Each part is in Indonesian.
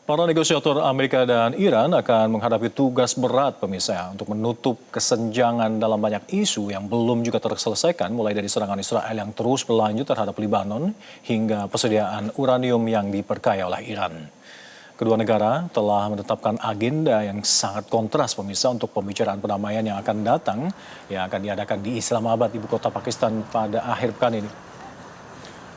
Para negosiator Amerika dan Iran akan menghadapi tugas berat pemirsa untuk menutup kesenjangan dalam banyak isu yang belum juga terselesaikan, mulai dari serangan Israel yang terus berlanjut terhadap Lebanon hingga persediaan uranium yang diperkaya oleh Iran. Kedua negara telah menetapkan agenda yang sangat kontras pemirsa untuk pembicaraan perdamaian yang akan datang, yang akan diadakan di Islamabad, ibu kota Pakistan pada akhir pekan ini.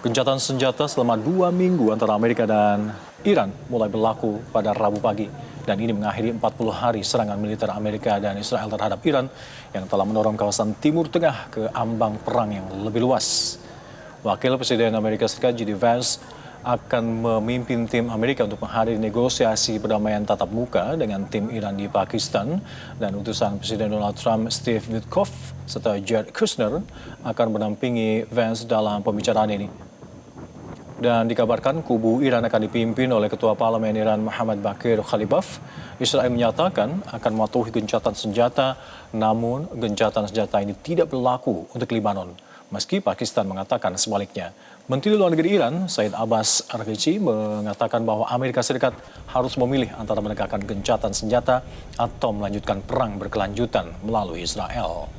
Gencatan senjata selama 2 minggu antara Amerika dan Iran mulai berlaku pada Rabu pagi, dan ini mengakhiri 40 hari serangan militer Amerika dan Israel terhadap Iran yang telah mendorong kawasan Timur Tengah ke ambang perang yang lebih luas. Wakil Presiden Amerika Serikat J.D. Vance akan memimpin tim Amerika untuk menghadiri negosiasi perdamaian tatap muka dengan tim Iran di Pakistan, dan utusan Presiden Donald Trump Steve Witkoff serta Jared Kushner akan mendampingi Vance dalam pembicaraan ini. Dan dikabarkan kubu Iran akan dipimpin oleh Ketua Parlemen Iran Muhammad Baqir Khalibaf. Israel menyatakan akan mematuhi gencatan senjata, namun gencatan senjata ini tidak berlaku untuk Lebanon, meski Pakistan mengatakan sebaliknya. Menteri Luar Negeri Iran, Said Abbas Araghchi, mengatakan bahwa Amerika Serikat harus memilih antara menegakkan gencatan senjata atau melanjutkan perang berkelanjutan melalui Israel.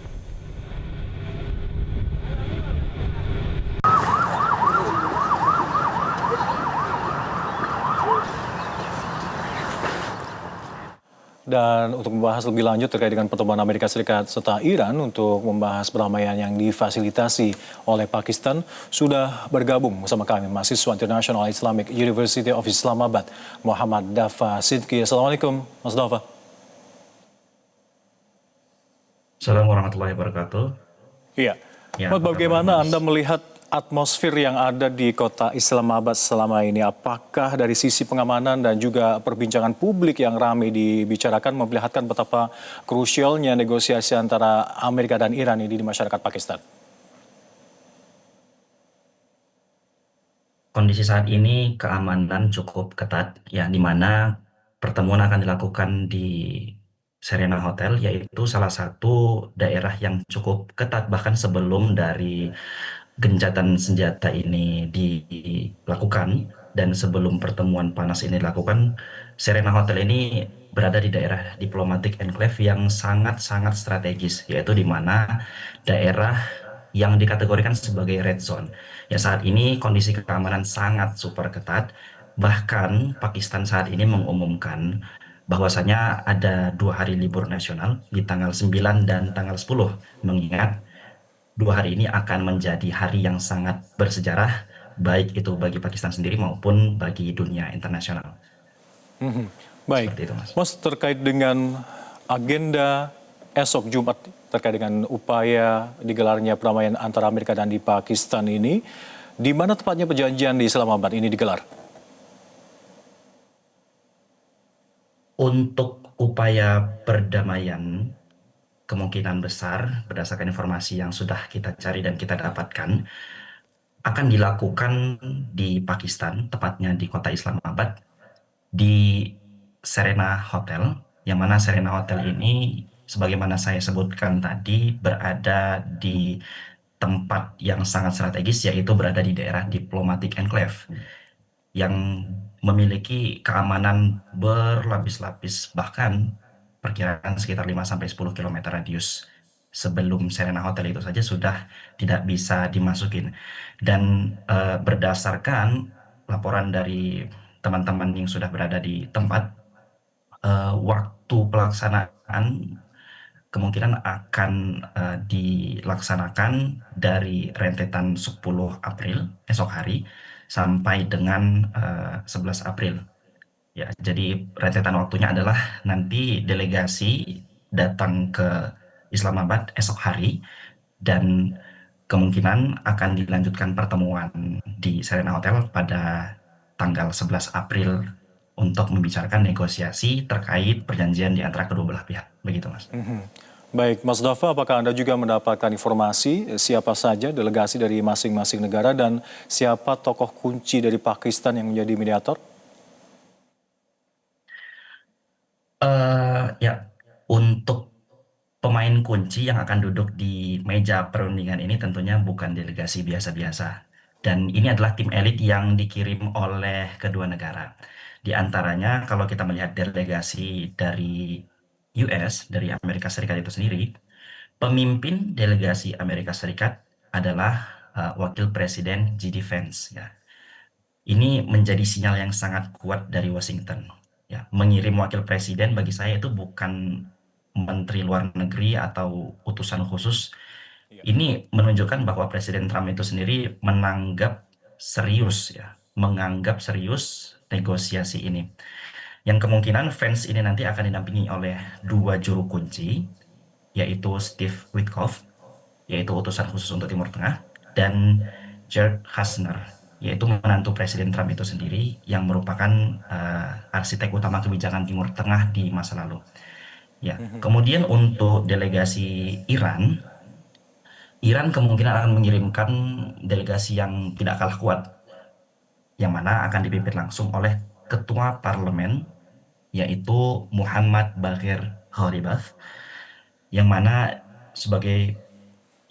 Dan untuk membahas lebih lanjut terkait dengan pertemuan Amerika Serikat serta Iran untuk membahas perdamaian yang difasilitasi oleh Pakistan, sudah bergabung bersama kami mahasiswa International Islamic University of Islamabad, Muhammad Dafa Sidki. Assalamualaikum, Mas Dafa. Assalamualaikum warahmatullahi wabarakatuh. Iya. Ya, Mas, apa kabar, bagaimana Mas? Anda melihat atmosfer yang ada di kota Islamabad selama ini? Apakah dari sisi pengamanan dan juga perbincangan publik yang ramai dibicarakan memperlihatkan betapa krusialnya negosiasi antara Amerika dan Iran ini di masyarakat Pakistan? Kondisi saat ini keamanan cukup ketat, ya, di mana pertemuan akan dilakukan di Serena Hotel, yaitu salah satu daerah yang cukup ketat bahkan sebelum dari gencatan senjata ini dilakukan dan sebelum pertemuan panas ini dilakukan, Serena Hotel ini berada di daerah diplomatik enclave yang sangat-sangat strategis, yaitu di mana daerah yang dikategorikan sebagai red zone. Ya, saat ini kondisi keamanan sangat super ketat. Bahkan Pakistan saat ini mengumumkan bahwasanya ada 2 hari libur nasional di tanggal 9 dan tanggal 10, mengingat 2 hari ini akan menjadi hari yang sangat bersejarah, baik itu bagi Pakistan sendiri maupun bagi dunia internasional. Baik, Seperti itu, Mas. Mas, terkait dengan agenda esok Jumat terkait dengan upaya digelarnya perdamaian antara Amerika dan di Pakistan ini, di mana tepatnya perjanjian di Islamabad ini digelar? Untuk upaya perdamaian, kemungkinan besar berdasarkan informasi yang sudah kita cari dan kita dapatkan, akan dilakukan di Pakistan, tepatnya di kota Islamabad, di Serena Hotel, yang mana Serena Hotel ini, sebagaimana saya sebutkan tadi, berada di tempat yang sangat strategis, yaitu berada di daerah diplomatic enclave yang memiliki keamanan berlapis-lapis, bahkan perkiraan sekitar 5-10 km radius sebelum Serena Hotel itu saja sudah tidak bisa dimasukin. Dan berdasarkan laporan dari teman-teman yang sudah berada di tempat, waktu pelaksanaan kemungkinan akan dilaksanakan dari rentetan 10 April esok hari sampai dengan 11 April. Ya, jadi rentetan waktunya adalah nanti delegasi datang ke Islamabad esok hari, dan kemungkinan akan dilanjutkan pertemuan di Serena Hotel pada tanggal 11 April untuk membicarakan negosiasi terkait perjanjian di antara kedua belah pihak. Begitu, Mas. Baik, Mas Dafa, apakah Anda juga mendapatkan informasi siapa saja delegasi dari masing-masing negara dan siapa tokoh kunci dari Pakistan yang menjadi mediator? Ya, untuk pemain kunci yang akan duduk di meja perundingan ini tentunya bukan delegasi biasa-biasa. Dan ini adalah tim elit yang dikirim oleh kedua negara. Di antaranya kalau kita melihat delegasi dari US, dari Amerika Serikat itu sendiri, pemimpin delegasi Amerika Serikat adalah Wakil Presiden JD Vance. Ya. Ini menjadi sinyal yang sangat kuat dari Washington. Ya, mengirim wakil presiden bagi saya itu bukan menteri luar negeri atau utusan khusus. Iya. Ini menunjukkan bahwa Presiden Trump itu sendiri menanggap serius ya, menganggap serius negosiasi ini. Yang kemungkinan fans ini nanti akan didampingi oleh dua juru kunci, yaitu Steve Witkoff, yaitu utusan khusus untuk Timur Tengah, dan Jared Kushner, yaitu menantu Presiden Trump itu sendiri yang merupakan arsitek utama kebijakan Timur Tengah di masa lalu. Ya, kemudian untuk delegasi Iran, Iran kemungkinan akan mengirimkan delegasi yang tidak kalah kuat, yang mana akan dipimpin langsung oleh Ketua Parlemen, yaitu Muhammad Bagher Ghalibaf, yang mana sebagai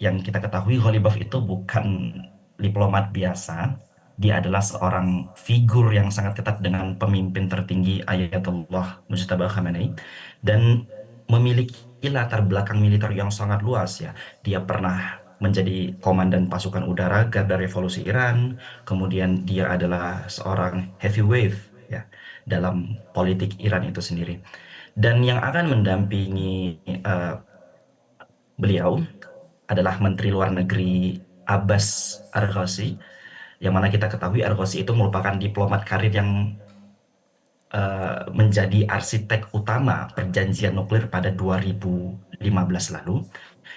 yang kita ketahui Ghalibaf itu bukan diplomat biasa. Dia adalah seorang figur yang sangat ketat dengan pemimpin tertinggi Ayatollah Mujtaba Khamenei dan memiliki latar belakang militer yang sangat luas ya. Dia pernah menjadi komandan pasukan udara Garda Revolusi Iran, kemudian dia adalah seorang heavyweight ya dalam politik Iran itu sendiri. Dan yang akan mendampingi beliau adalah Menteri Luar Negeri Abbas Arghoshi, yang mana kita ketahui Arghoshi itu merupakan diplomat karir yang menjadi arsitek utama perjanjian nuklir pada 2015 lalu,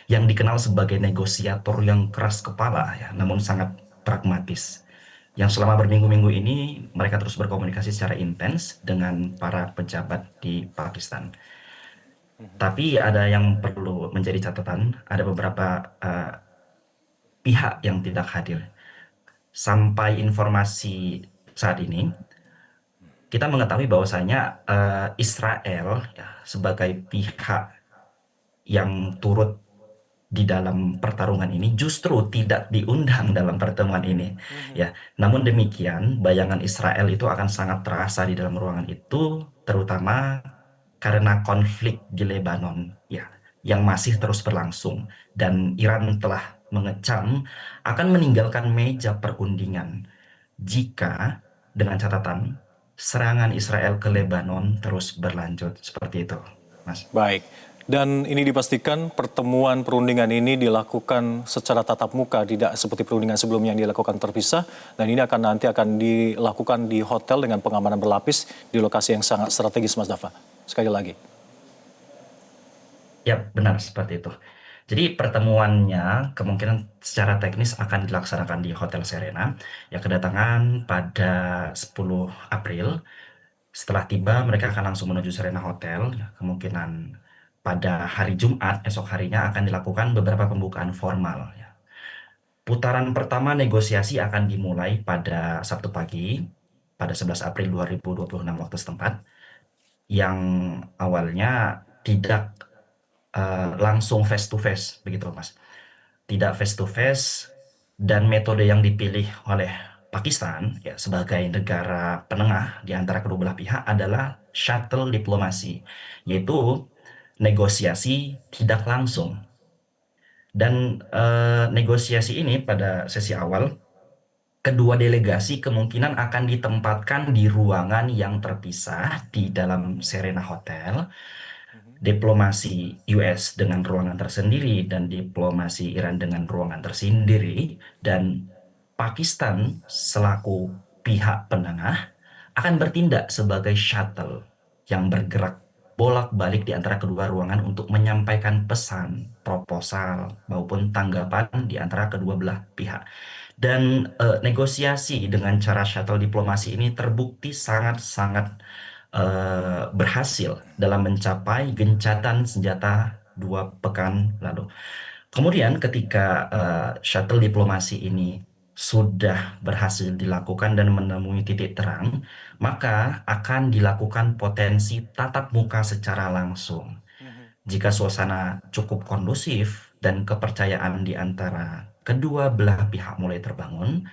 yang dikenal sebagai negosiator yang keras kepala ya, namun sangat pragmatis. Yang selama berminggu-minggu ini mereka terus berkomunikasi secara intens dengan para pejabat di Pakistan. Tapi ada yang perlu menjadi catatan, ada beberapa pihak yang tidak hadir. Sampai informasi saat ini, kita mengetahui bahwasanya Israel ya, sebagai pihak yang turut di dalam pertarungan ini justru tidak diundang dalam pertemuan ini ya. Namun demikian, bayangan Israel itu akan sangat terasa di dalam ruangan itu, terutama karena konflik di Lebanon ya yang masih terus berlangsung, dan Iran telah mengecam akan meninggalkan meja perundingan jika dengan catatan serangan Israel ke Lebanon terus berlanjut seperti itu, Mas. Baik. Dan ini dipastikan pertemuan perundingan ini dilakukan secara tatap muka, tidak seperti perundingan sebelumnya yang dilakukan terpisah. Dan ini nanti akan dilakukan di hotel dengan pengamanan berlapis di lokasi yang sangat strategis, Mas Dafa. Sekali lagi. Ya, benar seperti itu. Jadi pertemuannya kemungkinan secara teknis akan dilaksanakan di Hotel Serena, yang kedatangan pada 10 April. Setelah tiba, mereka akan langsung menuju Serena Hotel. Ya, kemungkinan pada hari Jumat, esok harinya akan dilakukan beberapa pembukaan formal. Ya. Putaran pertama negosiasi akan dimulai pada Sabtu pagi, pada 11 April 2026 waktu setempat, yang awalnya tidak langsung face to face, begitu Mas. Tidak face to face, dan metode yang dipilih oleh Pakistan ya sebagai negara penengah di antara kedua belah pihak adalah shuttle diplomasi, yaitu negosiasi tidak langsung. Dan negosiasi ini pada sesi awal, kedua delegasi kemungkinan akan ditempatkan di ruangan yang terpisah di dalam Serena Hotel, diplomasi US dengan ruangan tersendiri dan diplomasi Iran dengan ruangan tersendiri, dan Pakistan selaku pihak penengah akan bertindak sebagai shuttle yang bergerak bolak-balik di antara kedua ruangan untuk menyampaikan pesan, proposal, maupun tanggapan di antara kedua belah pihak. Dan negosiasi dengan cara shuttle diplomasi ini terbukti sangat-sangat berhasil dalam mencapai gencatan senjata 2 pekan lalu. Kemudian ketika shuttle diplomasi ini sudah berhasil dilakukan dan menemui titik terang, maka akan dilakukan potensi tatap muka secara langsung. Jika suasana cukup kondusif dan kepercayaan di antara kedua belah pihak mulai terbangun,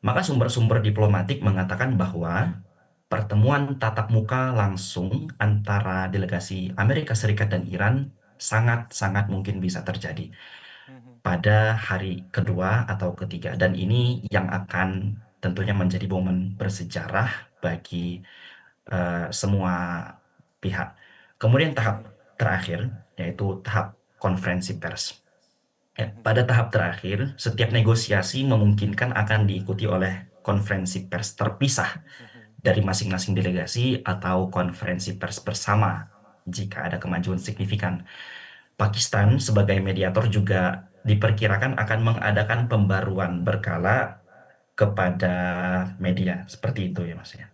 Maka sumber-sumber diplomatik mengatakan bahwa pertemuan tatap muka langsung antara delegasi Amerika Serikat dan Iran sangat-sangat mungkin bisa terjadi pada hari kedua atau ketiga. Dan ini yang akan tentunya menjadi momen bersejarah bagi semua pihak. Kemudian tahap terakhir, yaitu tahap konferensi pers. Ya, pada tahap terakhir, setiap negosiasi memungkinkan akan diikuti oleh konferensi pers terpisah dari masing-masing delegasi atau konferensi pers bersama jika ada kemajuan signifikan. Pakistan sebagai mediator juga diperkirakan akan mengadakan pembaruan berkala kepada media. Seperti itu ya Mas ya.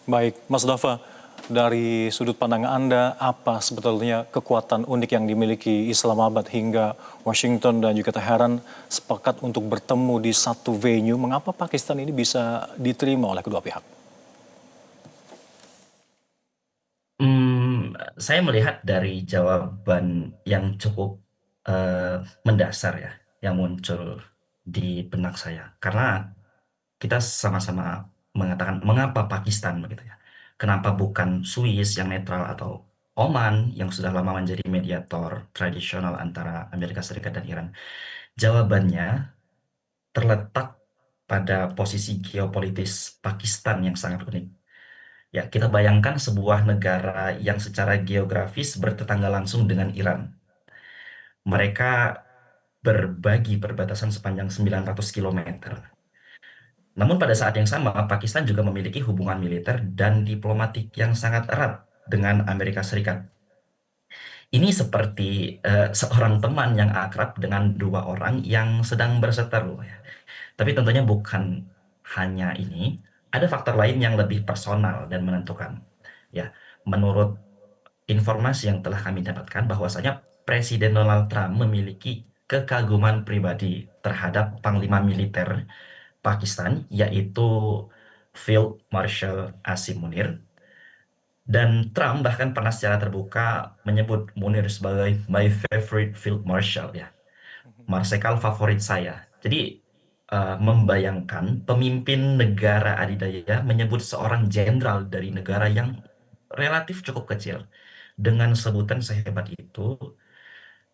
Baik, Mas Dafa, dari sudut pandang Anda, apa sebetulnya kekuatan unik yang dimiliki Islamabad hingga Washington dan juga Teheran sepakat untuk bertemu di satu venue? Mengapa Pakistan ini bisa diterima oleh kedua pihak? Saya melihat dari jawaban yang cukup mendasar ya, yang muncul di benak saya. Karena kita sama-sama mengatakan mengapa Pakistan begitu ya. Kenapa bukan Swiss yang netral atau Oman yang sudah lama menjadi mediator tradisional antara Amerika Serikat dan Iran. Jawabannya terletak pada posisi geopolitis Pakistan yang sangat unik. Ya, kita bayangkan sebuah negara yang secara geografis bertetangga langsung dengan Iran. Mereka berbagi perbatasan sepanjang 900 kilometer. Namun pada saat yang sama, Pakistan juga memiliki hubungan militer dan diplomatik yang sangat erat dengan Amerika Serikat. Ini seperti seorang teman yang akrab dengan dua orang yang sedang berseteru, ya. Tapi tentunya bukan hanya ini, ada faktor lain yang lebih personal dan menentukan. Ya, menurut informasi yang telah kami dapatkan bahwasanya Presiden Donald Trump memiliki kekaguman pribadi terhadap Panglima Militer Pakistan, yaitu Field Marshal Asim Munir. Dan Trump bahkan pernah secara terbuka menyebut Munir sebagai my favorite field marshal ya, marsekal favorit saya. Jadi membayangkan pemimpin negara adidaya menyebut seorang jenderal dari negara yang relatif cukup kecil dengan sebutan sehebat itu,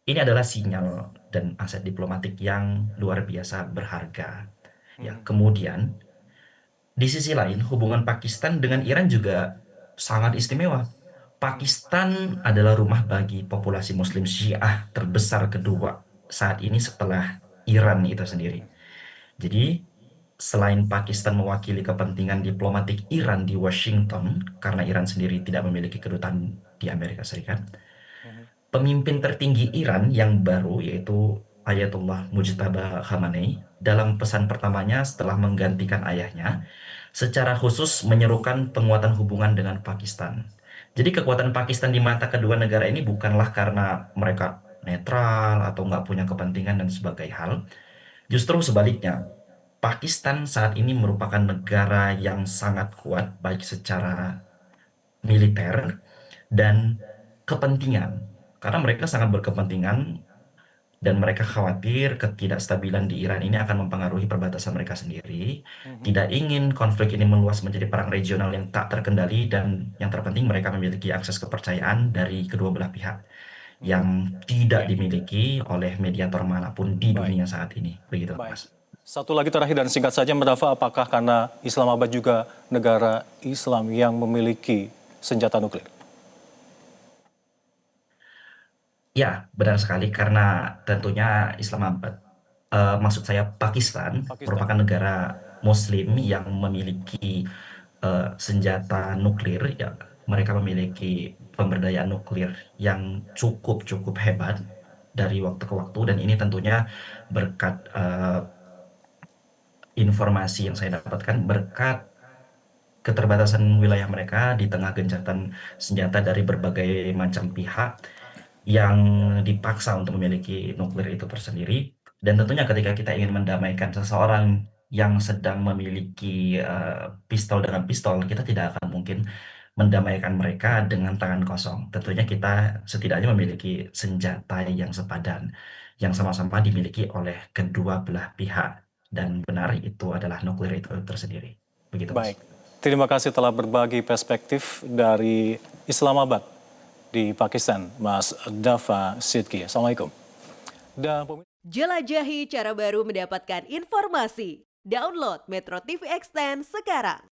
ini adalah sinyal dan aset diplomatik yang luar biasa berharga. Ya, kemudian di sisi lain, hubungan Pakistan dengan Iran juga sangat istimewa. Pakistan adalah rumah bagi populasi Muslim Syiah terbesar kedua saat ini setelah Iran itu sendiri. Jadi, selain Pakistan mewakili kepentingan diplomatik Iran di Washington, karena Iran sendiri tidak memiliki kedutaan di Amerika Serikat, pemimpin tertinggi Iran yang baru yaitu Ayatollah Mujtaba Khamenei dalam pesan pertamanya setelah menggantikan ayahnya secara khusus menyerukan penguatan hubungan dengan Pakistan. Jadi kekuatan Pakistan di mata kedua negara ini bukanlah karena mereka netral atau nggak punya kepentingan dan sebagainya hal. Justru sebaliknya, Pakistan saat ini merupakan negara yang sangat kuat baik secara militer dan kepentingan. Karena mereka sangat berkepentingan dan mereka khawatir ketidakstabilan di Iran ini akan mempengaruhi perbatasan mereka sendiri. Tidak ingin konflik ini meluas menjadi perang regional yang tak terkendali dan yang terpenting mereka memiliki akses kepercayaan dari kedua belah pihak yang tidak Ya, dimiliki oleh mediator manapun di baik. dunia saat ini. Begitu, Baik. Mas. Satu lagi terakhir dan singkat saja, Mbak Dafa, apakah karena Islamabad juga negara Islam yang memiliki senjata nuklir? Ya, benar sekali karena tentunya Islamabad, maksud saya Pakistan Pakistan. merupakan negara Muslim yang memiliki senjata nuklir. Ya, mereka memiliki pemberdayaan nuklir yang cukup hebat dari waktu ke waktu dan ini tentunya berkat informasi yang saya dapatkan berkat keterbatasan wilayah mereka di tengah gencatan senjata dari berbagai macam pihak yang dipaksa untuk memiliki nuklir itu tersendiri. Dan tentunya ketika kita ingin mendamaikan seseorang yang sedang memiliki pistol dengan pistol, kita tidak akan mungkin mendamaikan mereka dengan tangan kosong. Tentunya kita setidaknya memiliki senjata yang sepadan, yang sama-sama dimiliki oleh kedua belah pihak. dan benar itu adalah nuklir itu tersendiri. Begitu, Mas. Baik, terima kasih telah berbagi perspektif dari Islamabad di Pakistan, Mas Dafa Sidki. Assalamualaikum. Dan Jelajahi cara baru mendapatkan informasi. Download Metro TV Extend sekarang.